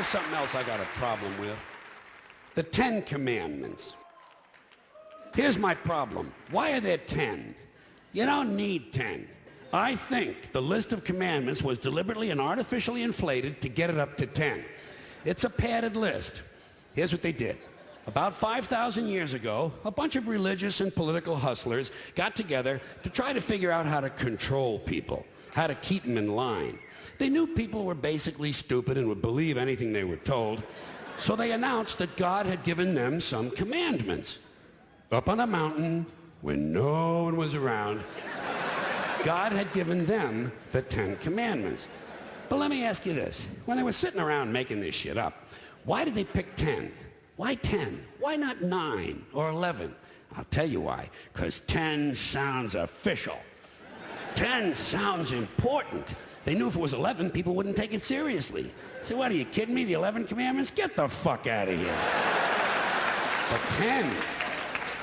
Here's something else I got a problem with. The 10 Commandments. Here's my problem. Why are there 10? You don't need 10. I think the list of commandments was deliberately and artificially inflated to get it up to 10. It's a padded list. Here's what they did. About 5,000 years ago, a bunch of religious and political hustlers got together to try to figure out how to control people, how to keep them in line. They knew people were basically stupid and would believe anything they were told, so they announced that God had given them some commandments. Up on a mountain, when no one was around, God had given them the 10 Commandments. But let me ask you this. When they were sitting around making this shit up, why did they pick 10? Why 10? Why not 9 or 11? I'll tell you why. Because 10 sounds official. 10 sounds important. They knew if it was 11, people wouldn't take it seriously. Say, what, are you kidding me? The 11 Commandments? Get the fuck out of here. But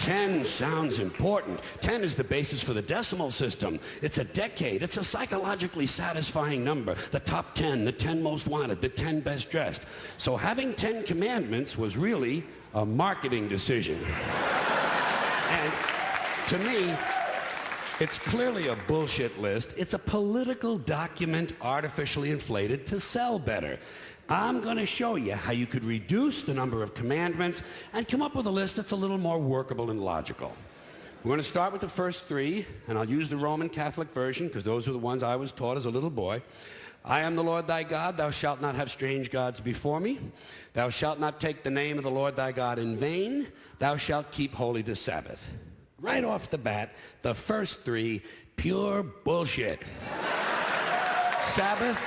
10 sounds important. 10 is the basis for the decimal system. It's a decade. It's a psychologically satisfying number. The top 10, the 10 most wanted, the 10 best dressed. So having 10 commandments was really a marketing decision. And to me, it's clearly a bullshit list. It's a political document artificially inflated to sell better. I'm going to show you how you could reduce the number of commandments and come up with a list that's a little more workable and logical. We're going to start with the first 3, and I'll use the Roman Catholic version because those are the ones I was taught as a little boy. I am the Lord thy God. Thou shalt not have strange gods before me. Thou shalt not take the name of the Lord thy God in vain. Thou shalt keep holy the Sabbath. Right off the bat, the first 3, pure bullshit. Sabbath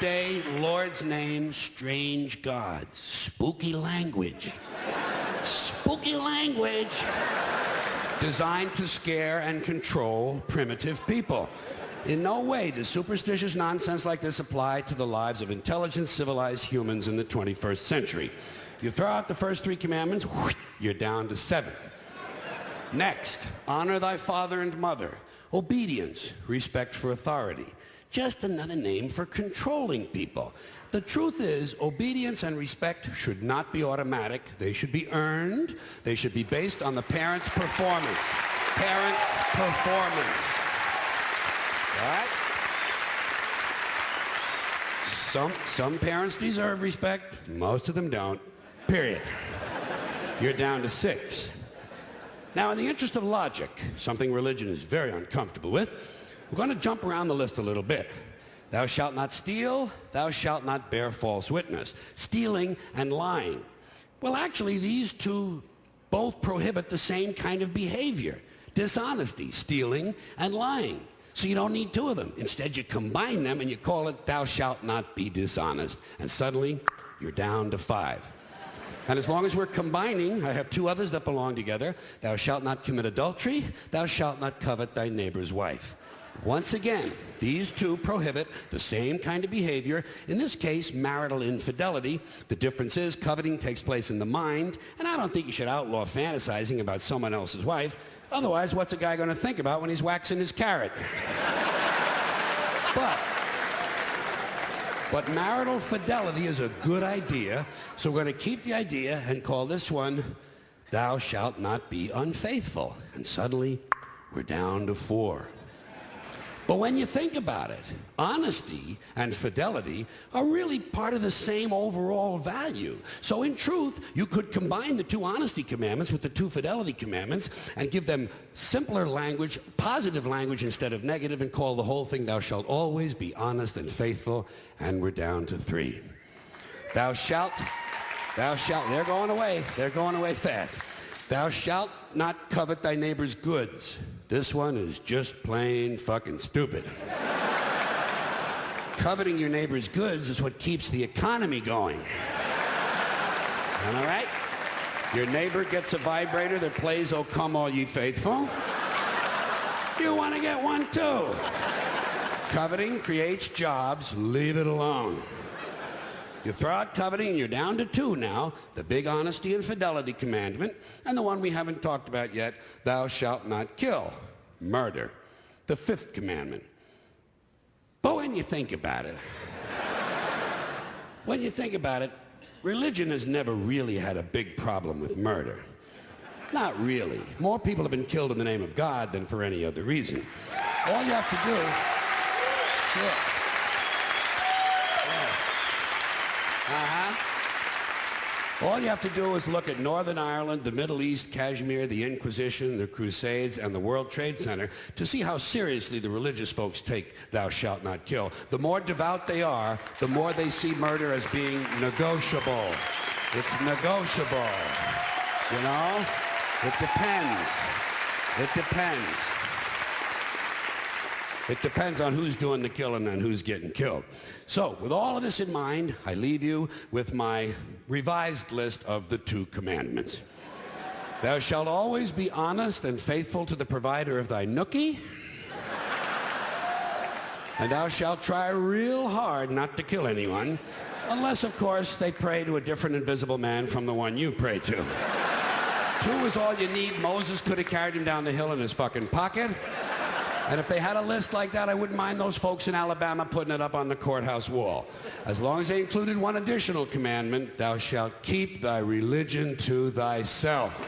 day, Lord's name, strange gods. Spooky language. Spooky language. Designed to scare and control primitive people. In no way does superstitious nonsense like this apply to the lives of intelligent, civilized humans in the 21st century. You throw out the first 3 commandments, you're down to 7. Next, honor thy father and mother. Obedience, respect for authority. Just another name for controlling people. The truth is, obedience and respect should not be automatic. They should be earned. They should be based on the parent's performance. Parent's performance. All right? Some parents deserve respect. Most of them don't. Period. You're down to 6. Now, in the interest of logic, something religion is very uncomfortable with, we're going to jump around the list a little bit. Thou shalt not steal. Thou shalt not bear false witness. Stealing and lying. Well, actually, these 2 both prohibit the same kind of behavior. Dishonesty, stealing, and lying. So you don't need 2 of them. Instead, you combine them and you call it thou shalt not be dishonest. And suddenly, you're down to 5. And as long as we're combining, I have 2 others that belong together. Thou shalt not commit adultery. Thou shalt not covet thy neighbor's wife. Once again, these 2 prohibit the same kind of behavior, in this case, marital infidelity. The difference is coveting takes place in the mind, and I don't think you should outlaw fantasizing about someone else's wife. Otherwise, what's a guy going to think about when he's waxing his carrot? But marital fidelity is a good idea, so we're going to keep the idea and call this one, thou shalt not be unfaithful. And suddenly, we're down to 4. But when you think about it, honesty and fidelity are really part of the same overall value. So in truth, you could combine the 2 honesty commandments with the 2 fidelity commandments and give them simpler language, positive language instead of negative, and call the whole thing, thou shalt always be honest and faithful, and we're down to 3. Thou shalt, they're going away fast. Thou shalt not covet thy neighbor's goods. This one is just plain fucking stupid. Coveting your neighbor's goods is what keeps the economy going. Am I right? Your neighbor gets a vibrator that plays "O Come All Ye Faithful." You want to get one too. Coveting creates jobs. Leave it alone. You throw out coveting and you're down to 2 now, the big honesty and fidelity commandment, and the one we haven't talked about yet, thou shalt not kill, murder, the 5th commandment. But when you think about it, when you think about it, religion has never really had a big problem with murder. Not really. More people have been killed in the name of God than for any other reason. All you have to do... Sure. Yeah. Uh-huh. All you have to do is look at Northern Ireland, the Middle East, Kashmir, the Inquisition, the Crusades, and the World Trade Center to see how seriously the religious folks take thou shalt not kill. The more devout they are, the more they see murder as being negotiable. It's negotiable. You know? It depends. It depends. It depends on who's doing the killing and who's getting killed. So, with all of this in mind, I leave you with my revised list of the 2 commandments. Thou shalt always be honest and faithful to the provider of thy nookie. And thou shalt try real hard not to kill anyone, unless, of course, they pray to a different invisible man from the one you pray to. 2 is all you need. Moses could have carried him down the hill in his fucking pocket. And if they had a list like that, I wouldn't mind those folks in Alabama putting it up on the courthouse wall. As long as they included one additional commandment, thou shalt keep thy religion to thyself.